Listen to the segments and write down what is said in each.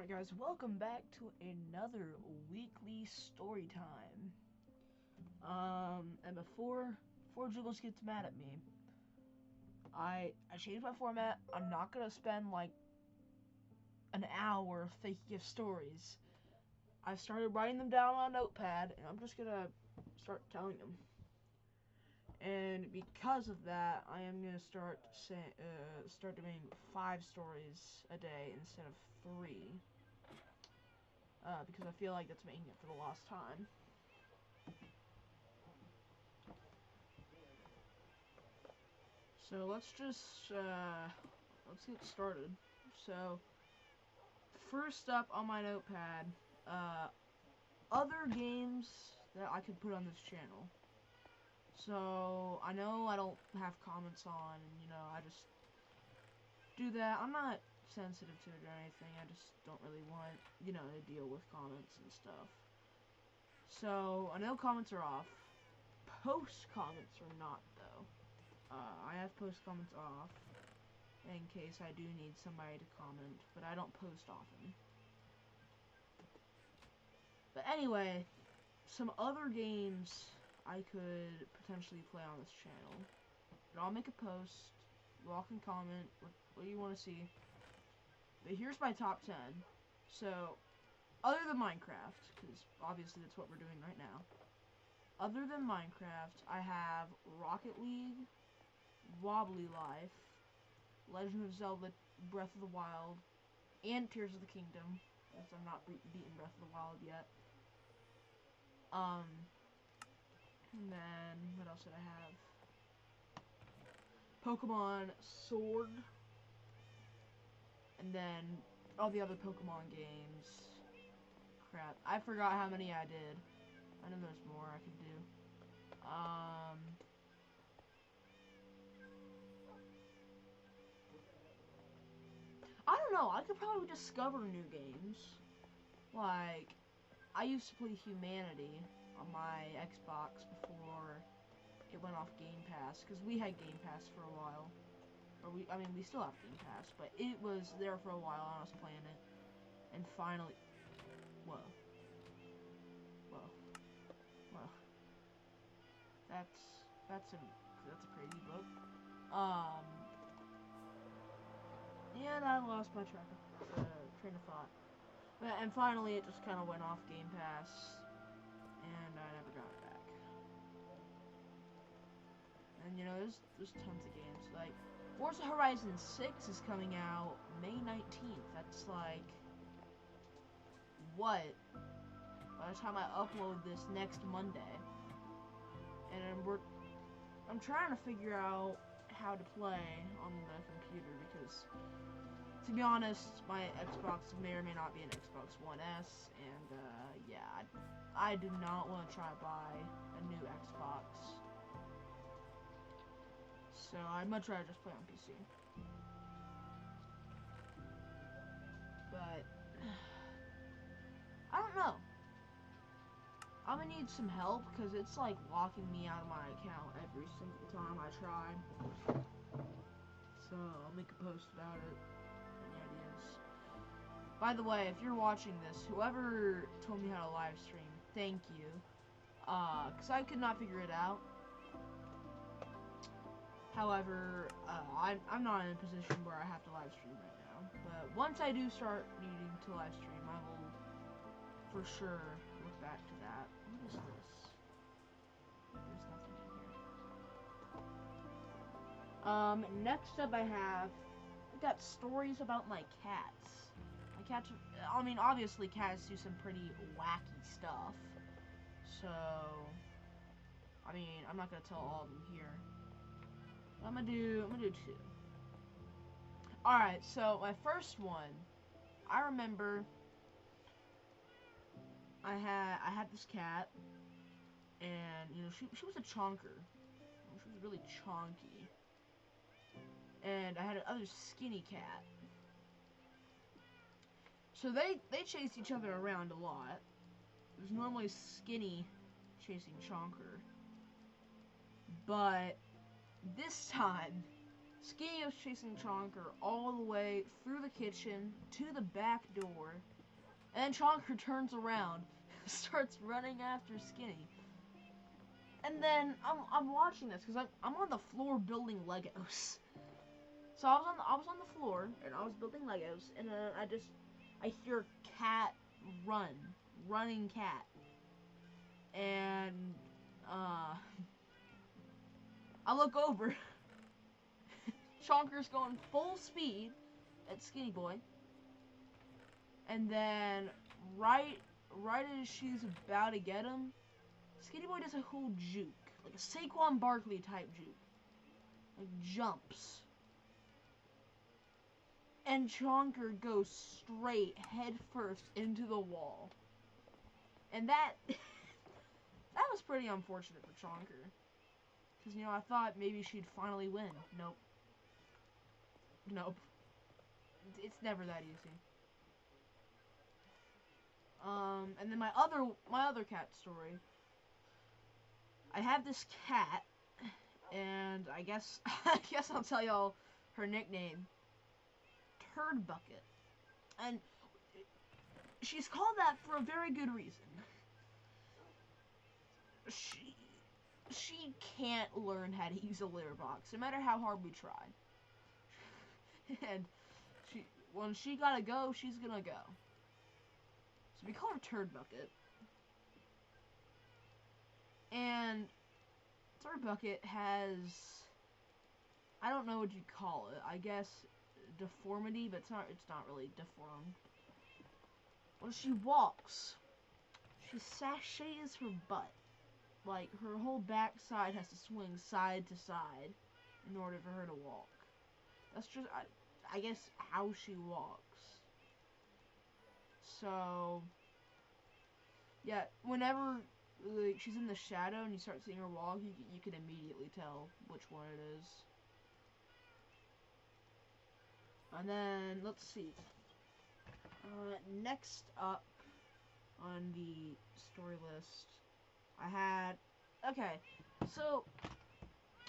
Alright guys, welcome back to another weekly story time. And before Jules gets mad at me, I changed my format. I'm not gonna spend like an hour thinking of stories. I started writing them down on a notepad, and I'm just gonna start telling them. And because of that, I am gonna start doing 5 stories a day instead of 3. Because I feel like that's making it for the last time. So let's just let's get started. So first up on my notepad, other games that I could put on this channel. So I know I don't have comments on, and I just do that. I'm not sensitive to it or anything. I just don't really want, to deal with comments and stuff. So I know comments are off. Post comments are not, though. I have post comments off in case I do need somebody to comment, but I don't post often. But anyway, some other games I could potentially play on this channel. But I'll make a post. You all can comment what you want to see. But here's my top 10. So, other than Minecraft, because obviously that's what we're doing right now. Other than Minecraft, I have Rocket League, Wobbly Life, Legend of Zelda Breath of the Wild, and Tears of the Kingdom, because I'm not beaten Breath of the Wild yet. And then, what else did I have? Pokemon Sword, and then all the other Pokemon games. Crap, I forgot how many I did. I know there's more I could do. I don't know, I could probably discover new games. Like, I used to play Humanity on my Xbox before it went off Game Pass, because we had Game Pass for a while. I mean, we still have Game Pass, but it was there for a while and I was playing it. And finally, whoa. That's a crazy book. Yeah, and I lost my train of thought. And finally, it just kind of went off Game Pass, and I never got it back. And there's tons of games. Like Forza Horizon 6 is coming out May 19th. That's like what? By the time I upload this next Monday, and I'm trying to figure out how to play on the computer, because to be honest, my Xbox may or may not be an Xbox One S, and yeah, I do not want to try to buy a new Xbox. So I'd much rather just play on PC. But I don't know. I'm gonna need some help, because it's like locking me out of my account every single time I try. So I'll make a post about it. Any ideas? By the way, if you're watching this, whoever told me how to live stream, thank you. Because I could not figure it out. However, I'm not in a position where I have to live stream right now. But once I do start needing to live stream, I will for sure look back to that. What is this? There's nothing in here. Next up I've got stories about my cats. My cats, I mean, obviously cats do some pretty wacky stuff. So, I mean, I'm not gonna tell all of them here. I'm gonna do 2. Alright, so my first one, I remember I had this cat, and she was a chonker. She was really chonky. And I had another skinny cat. So they chased each other around a lot. It was normally skinny chasing chonker. But this time Skinny was chasing Chonker all the way through the kitchen to the back door, and then Chonker turns around, starts running after Skinny. And then I'm watching this because I'm on the floor building Legos. So I was on the floor and I was building Legos, and I hear cat running cat, and I look over. Chonker's going full speed at Skinny Boy, and then right as she's about to get him, Skinny Boy does a whole juke, like a Saquon Barkley type juke, like jumps, and Chonker goes straight head first into the wall, and that that was pretty unfortunate for Chonker, because I thought maybe she'd finally win. Nope. It's never that easy. And then my other cat story. I have this cat, and I guess I'll tell y'all her nickname. Turd Bucket. And she's called that for a very good reason. She can't learn how to use a litter box, no matter how hard we try. And when she gotta go, she's gonna go. So we call her Turd Bucket. And Turd Bucket has, I don't know what you'd call it. I guess deformity, but it's not really deformed. When she walks, she sashays her butt. Like, her whole backside has to swing side to side in order for her to walk. That's just, I guess, how she walks. So, yeah, whenever she's in the shadow and you start seeing her walk, you can immediately tell which one it is. And then, let's see. Next up on the story list, I had... Okay, so,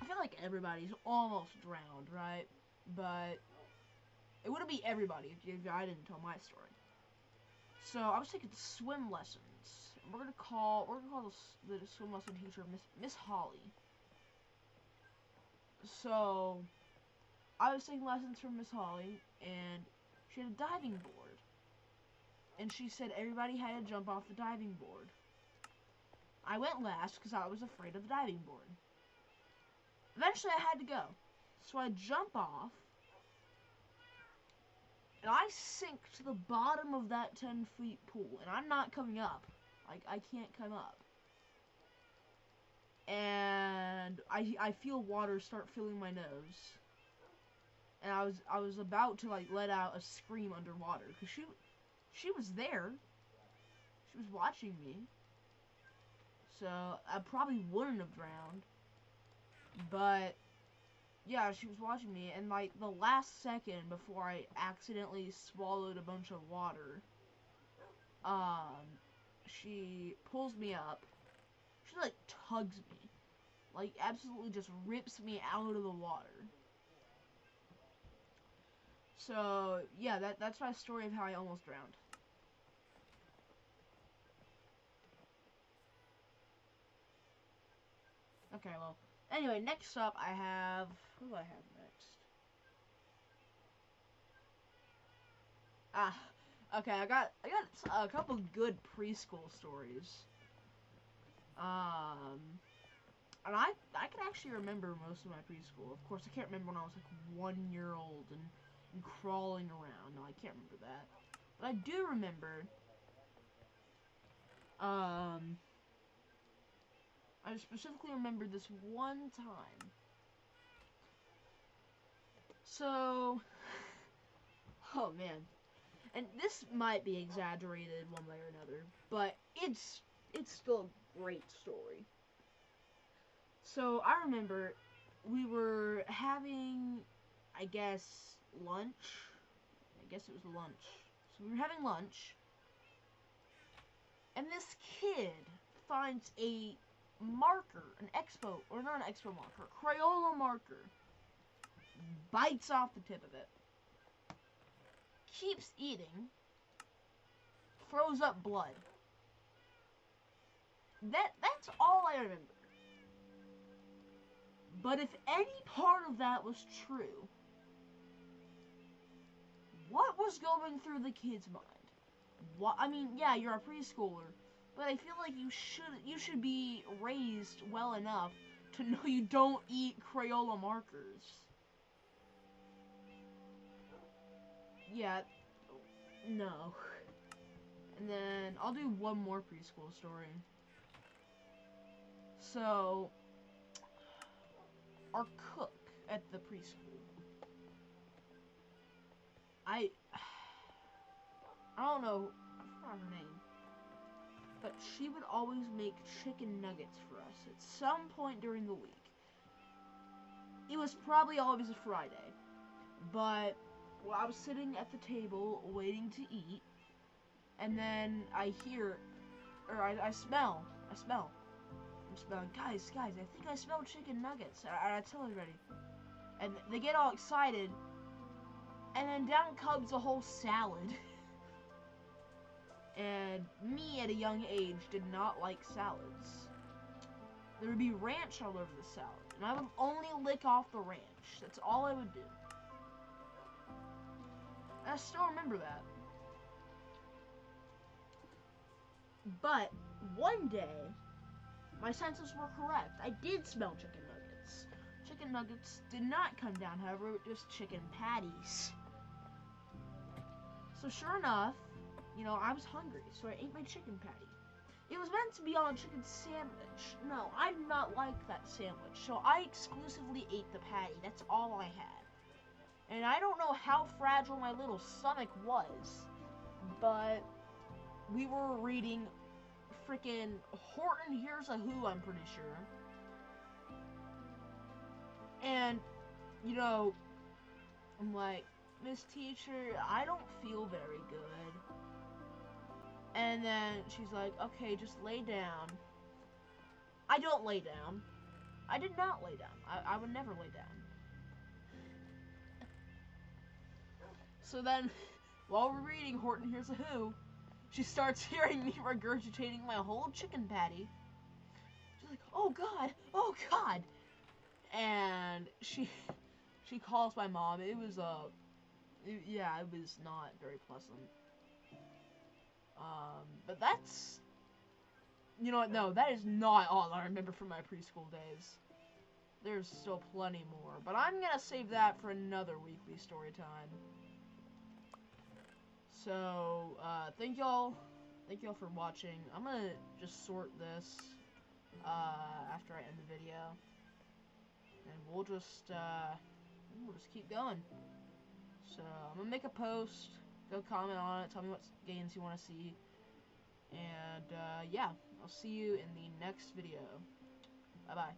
I feel like everybody's almost drowned, right? But it wouldn't be everybody if I didn't tell my story. So, I was taking swim lessons. We're gonna call the swim lesson teacher Miss Holly. So, I was taking lessons from Miss Holly, and she had a diving board. And she said everybody had to jump off the diving board. I went last because I was afraid of the diving board. Eventually I had to go. So I jump off, and I sink to the bottom of that 10-foot pool, and I'm not coming up. Like, I can't come up. And I feel water start filling my nose. And I was about to, like, let out a scream underwater, because she was there. She was watching me. So, I probably wouldn't have drowned. But, yeah, she was watching me, and, like, the last second before I accidentally swallowed a bunch of water, she pulls me up. She, like, tugs me. Like, absolutely just rips me out of the water. So, yeah, that's my story of how I almost drowned. Okay, well, anyway, next up I have... Who do I have next? Okay, I got a couple good preschool stories. And I can actually remember most of my preschool. Of course, I can't remember when I was like 1 year old and crawling around. No, I can't remember that. But I do remember, I specifically remember this one time. So, oh man. And this might be exaggerated one way or another, but it's still a great story. So, I remember we were having, I guess, lunch. I guess it was lunch. So, we were having lunch, and this kid finds a marker, or not an expo marker, a Crayola marker, bites off the tip of it, keeps eating, throws up blood. That's all I remember. But if any part of that was true, what was going through the kid's mind? What, I mean, yeah, you're a preschooler, but I feel like you should be raised well enough to know you don't eat Crayola markers. Yeah, no. And then I'll do one more preschool story. So, our cook at the preschool, I don't know, I forgot her name, but she would always make chicken nuggets for us at some point during the week. It was probably always a Friday, but well, I was sitting at the table waiting to eat, and then I hear, or I smell, I'm smelling, guys, I think I smell chicken nuggets. I tell everybody, and they get all excited, and then down comes a whole salad. And me at a young age did not like salads. There would be ranch all over the salad, and I would only lick off the ranch. That's all I would do. And I still remember that. But one day, my senses were correct. I did smell chicken nuggets. Chicken nuggets did not come down, however, just chicken patties. So sure enough, you know, I was hungry, so I ate my chicken patty. It was meant to be on a chicken sandwich. No, I did not like that sandwich, so I exclusively ate the patty. That's all I had. And I don't know how fragile my little stomach was, but we were reading freaking Horton Hears a Who, I'm pretty sure. And, you know, I'm like, Miss Teacher, I don't feel very good. And then she's like, okay, just lay down. I don't lay down. I did not lay down. I would never lay down. So then, while we're reading Horton Hears a Who, she starts hearing me regurgitating my whole chicken patty. She's like, oh God, oh God. And she calls my mom. It was, yeah, it was not very pleasant. But that's, you know what, no, that is not all I remember from my preschool days. There's still plenty more, but I'm gonna save that for another weekly story time. So, thank y'all for watching. I'm gonna just sort this, after I end the video. And we'll just keep going. So, I'm gonna make a post, go comment on it, tell me what games you want to see. And, yeah, I'll see you in the next video. Bye-bye.